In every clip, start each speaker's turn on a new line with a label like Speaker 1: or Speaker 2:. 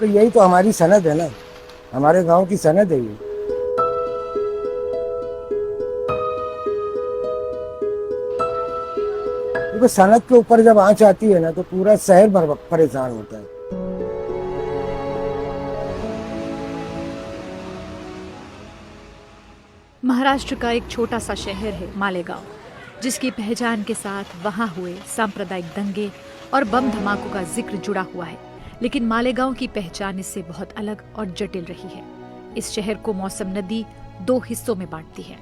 Speaker 1: देखो यही तो हमारी सनद है ना, हमारे गांव की सनद है ये। देखो सनद के ऊपर जब आंच आती है ना तो पूरा शहर परेशान होता है।
Speaker 2: महाराष्ट्र का एक छोटा सा शहर है मालेगांव, जिसकी पहचान के साथ वहां हुए सांप्रदायिक दंगे और बम धमाकों का जिक्र जुड़ा हुआ है। लेकिन मालेगांव की पहचान इससे बहुत अलग और जटिल रही है। इस शहर को मौसम नदी दो हिस्सों में बांटती है।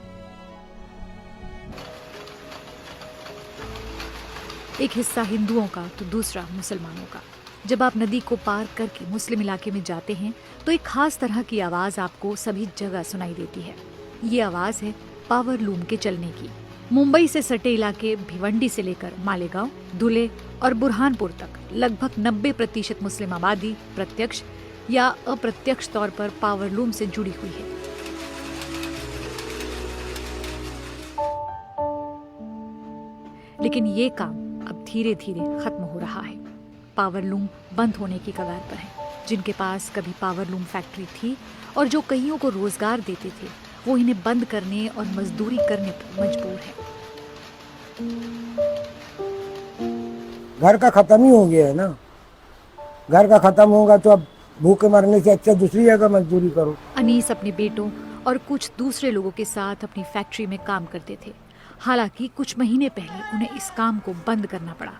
Speaker 2: एक हिस्सा हिंदुओं का तो दूसरा मुसलमानों का। जब आप नदी को पार करके मुस्लिम इलाके में जाते हैं तो एक खास तरह की आवाज आपको सभी जगह सुनाई देती है। ये आवाज है पावर लूम के चलने की। मुंबई से सटे इलाके भिवंडी से लेकर मालेगांव, धुले और बुरहानपुर तक लगभग 90% मुस्लिम आबादी प्रत्यक्ष या अप्रत्यक्ष तौर पर पावर लूम से जुड़ी हुई है। लेकिन ये काम अब धीरे धीरे खत्म हो रहा है। पावर लूम बंद होने की कगार पर है। जिनके पास कभी पावर लूम फैक्ट्री थी और जो कईयों को रोजगार देते थे, वो इन्हें बंद करने और मजदूरी करने पर मजबूर है।
Speaker 1: घर का खत्म ही हो गया है ना, घर का खत्म होगा तो अब भूखे मरने से अच्छा दूसरी जगह मजदूरी करो।
Speaker 2: अनीस अपने बेटों और कुछ दूसरे लोगों के साथ अपनी फैक्ट्री में काम करते थे। हालांकि कुछ महीने पहले उन्हें इस काम को बंद करना पड़ा।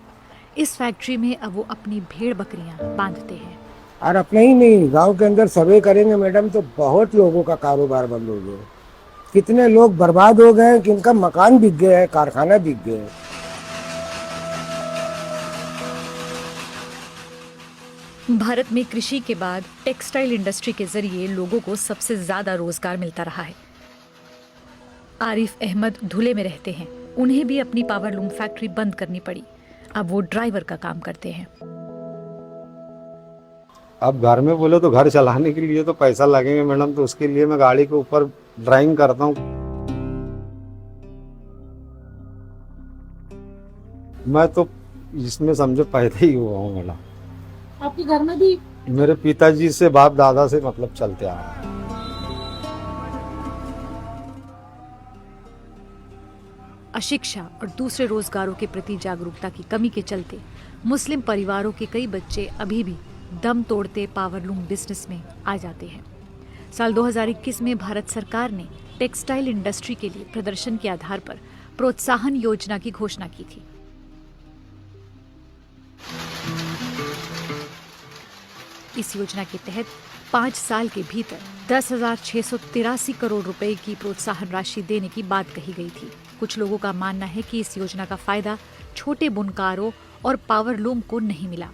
Speaker 2: इस फैक्ट्री में अब वो अपनी भेड़ बकरियां बांधते हैं।
Speaker 1: और अपने ही नहीं, गांव के अंदर सर्वे करेंगे मैडम तो बहुत लोगों का कारोबार बंद हो गया। कितने लोग बर्बाद हो गए कि इनका मकान बिक गया है, कारखाना बिक गया है।
Speaker 2: भारत में कृषि के बाद टेक्सटाइल इंडस्ट्री के जरिए लोगों को सबसे ज्यादा रोजगार मिलता रहा है। आरिफ अहमद धुले में रहते हैं। उन्हें भी अपनी पावर लूम फैक्ट्री बंद करनी पड़ी। अब वो ड्राइवर का काम करते हैं।
Speaker 3: अब घर में बोले तो घर चलाने के लिए तो पैसा लगेंगे मैडम, तो उसके लिए मैं गाड़ी के ऊपर ड्राइविंग करता हूँ। मैं तो इसमें समझो पैदा ही हुआ हूँ मैडम।
Speaker 4: आपके घर में भी?
Speaker 3: मेरे पिताजी से बाप दादा से मतलब चलते आ रहा है।
Speaker 2: अशिक्षा और दूसरे रोजगारों के प्रति जागरूकता की कमी के चलते मुस्लिम परिवारों के कई बच्चे अभी भी दम तोड़ते पावर लूम बिजनेस में आ जाते हैं। साल 2021 में भारत सरकार ने टेक्सटाइल इंडस्ट्री के लिए प्रदर्शन के आधार पर प्रोत्साहन योजना की घोषणा की थी। इस योजना के तहत 5 साल के भीतर 10,683 करोड़ रुपए की प्रोत्साहन राशि देने की बात कही गई थी। कुछ लोगों का मानना है कि इस योजना का फायदा छोटे बुनकारों और पावर लूम को नहीं मिला।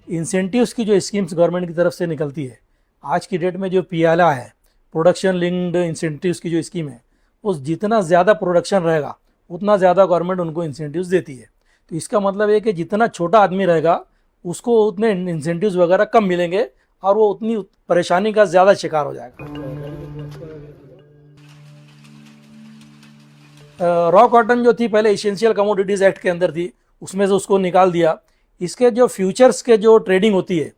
Speaker 5: इंसेंटिव्स की जो स्कीम्स गवर्नमेंट की तरफ से निकलती है, आज की डेट में जो पीएलआई है, प्रोडक्शन लिंक्ड इंसेंटिव्स की जो स्कीम है, वो जितना ज़्यादा प्रोडक्शन रहेगा उतना ज़्यादा गवर्नमेंट उनको इंसेंटिव्स देती है। तो इसका मतलब है कि जितना छोटा आदमी रहेगा उसको उतने इंसेंटिव्स वगैरह कम मिलेंगे और वो उतनी परेशानी का ज़्यादा शिकार हो जाएगा। रॉ कॉटन जो थी पहले एसेंशियल कमोडिटीज़ एक्ट के अंदर थी, उसमें से उसको निकाल दिया। इसके जो फ्यूचर्स के जो ट्रेडिंग होती है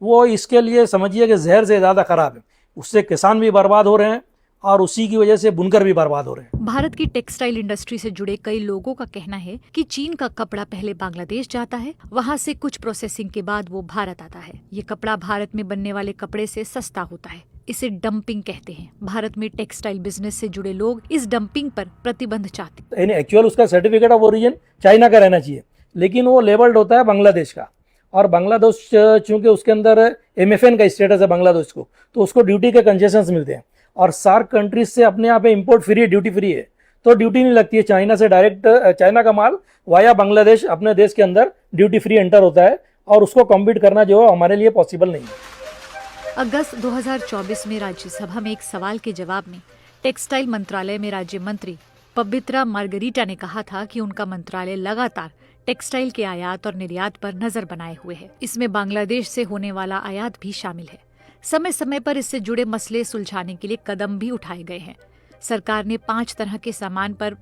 Speaker 5: वो इसके लिए समझिए कि जहर से ज़्यादा ख़राब है। उससे किसान भी बर्बाद हो रहे हैं और उसी की वजह से बुनकर भी बर्बाद हो रहे हैं।
Speaker 2: भारत की टेक्सटाइल इंडस्ट्री से जुड़े कई लोगों का कहना है कि चीन का कपड़ा पहले बांग्लादेश जाता है, वहां से कुछ प्रोसेसिंग के बाद वो भारत आता है। ये कपड़ा भारत में बनने वाले कपड़े से सस्ता होता है। इसे डंपिंग कहते हैं। भारत में टेक्सटाइल बिजनेस से जुड़े लोग इस डंपिंग पर प्रतिबंध चाहते हैं।
Speaker 5: एक्चुअल उसका सर्टिफिकेट ऑफ ओरिजिन चाइना का रहना चाहिए, लेकिन वो लेबल्ड होता है बांग्लादेश का। और बांग्लादेश चूंकि उसके अंदर MFN का स्टेटस है बांग्लादेश को, तो उसको ड्यूटी के कंसेशंस मिलते हैं। और सार्क कंट्रीज से अपने यहाँ पे इंपोर्ट फ्री है, ड्यूटी फ्री है, तो ड्यूटी नहीं लगती है। चाइना से डायरेक्ट चाइना का माल वाया बांग्लादेश अपने देश के अंदर ड्यूटी फ्री एंटर होता है और उसको कॉम्पीट करना जो है हमारे लिए पॉसिबल नहीं है।
Speaker 2: अगस्त 2024 में राज्यसभा में एक सवाल के जवाब में टेक्सटाइल मंत्रालय में राज्य मंत्री पवित्रा मार्गरीटा ने कहा था कि उनका मंत्रालय लगातार टेक्सटाइल के आयात और निर्यात पर नजर बनाए हुए है। इसमें बांग्लादेश से होने वाला आयात भी शामिल है। समय समय पर इससे जुड़े मसले सुलझाने के लिए कदम भी उठाए गए हैं। सरकार ने 5 तरह के सामान पर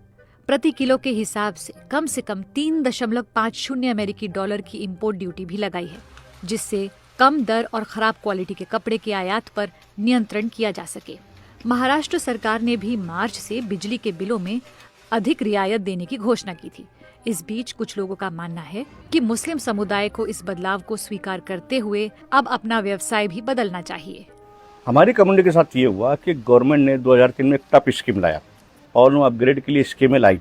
Speaker 2: प्रति किलो के हिसाब से कम 3.50 अमेरिकी डॉलर की इंपोर्ट ड्यूटी भी लगाई है, जिससे कम दर और खराब क्वालिटी के कपड़े के आयात पर नियंत्रण किया जा सके। महाराष्ट्र सरकार ने भी मार्च से बिजली के बिलों में अधिक रियायत देने की घोषणा की थी। इस बीच कुछ लोगों का मानना है कि मुस्लिम समुदाय को इस बदलाव को स्वीकार करते हुए अब अपना व्यवसाय भी बदलना चाहिए।
Speaker 4: हमारी कम्युनिटी के साथ ये हुआ कि गवर्नमेंट ने 2003 में एक टफ स्कीम लाया और उन्होंने अपग्रेड के लिए स्कीमें लाई।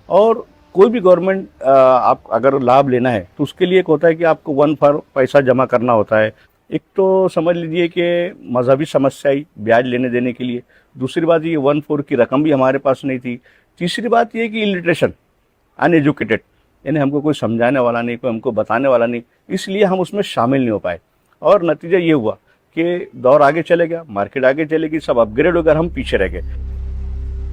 Speaker 4: और कोई भी गवर्नमेंट आप अगर लाभ लेना है तो उसके लिए एक होता है कि आपको 1/4 पैसा जमा करना होता है। एक तो समझ लीजिए कि मजहबी समस्या ही ब्याज लेने देने के लिए। दूसरी बात ये 1/4 की रकम भी हमारे पास नहीं थी। तीसरी बात ये कि इलिटरेशन, अनएजुकेटेड, यानी हमको कोई समझाने वाला नहीं, कोई हमको बताने वाला नहीं, इसलिए हम उसमें शामिल नहीं हो पाए। और नतीजा ये हुआ कि दौर आगे चले गया, मार्केट आगे चलेगी, सब अपग्रेड होकर हम पीछे रह गए।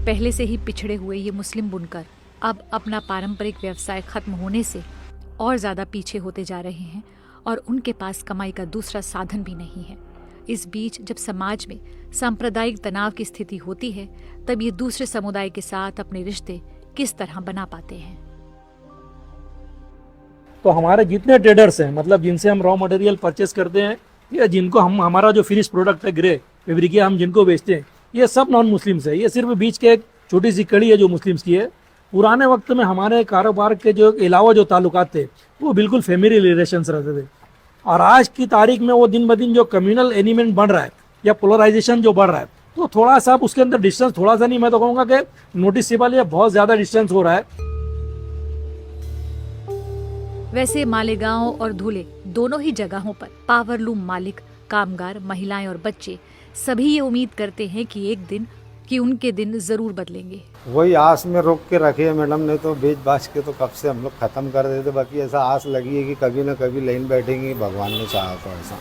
Speaker 2: पहले से ही पिछड़े हुए ये मुस्लिम बुनकर अब अपना पारंपरिक व्यवसाय खत्म होने से और ज्यादा पीछे होते जा रहे हैं और उनके पास कमाई का दूसरा साधन भी नहीं है। इस बीच जब समाज में सांप्रदायिक तनाव की स्थिति होती है, तब ये दूसरे समुदाय के साथ अपने रिश्ते किस तरह बना पाते हैं।
Speaker 5: तो हमारे जितने ट्रेडर्स हैं, मतलब जिनसे हम रॉ मटेरियल परचेस करते हैं या जिनको हम हमारा जो फिनिश प्रोडक्ट है ग्रे फैब्रिक हम जिनको बेचते हैं, ये सब नॉन मुस्लिम्स है। ये सिर्फ बीच के एक छोटी सी कड़ी है जो मुस्लिम्स की है। पुराने वक्त में हमारे कारोबार के जो अलावा जो ताल्लुकात थे वो बिल्कुल फैमिली रिलेशंस रहते थे। और आज की तारीख में वो दिन ब दिन जो कम्युनल एलिमेंट बढ़ रहा है या पोलराइजेशन जो बढ़ रहा है, तो थोड़ा सा उसके अंदर डिस्टेंस, थोड़ा सा नहीं, मैं तो कहूँगा कि नोटिसेबल या बहुत ज़्यादा डिस्टेंस हो रहा है।
Speaker 2: वैसे मालेगांव और धुले दोनों ही जगहों पर पावरलूम मालिक, कामगार, महिलाएं और बच्चे सभी ये उम्मीद करते हैं कि उनके दिन जरूर बदलेंगे।
Speaker 3: वही आस में रोक के रखे है मैडम, नहीं तो बेच बाच के तो कब से हम लोग खत्म कर देते। बाकी ऐसा आस लगी है कि कभी ना कभी लाइन बैठेंगी, भगवान ने चाहा तो ऐसा।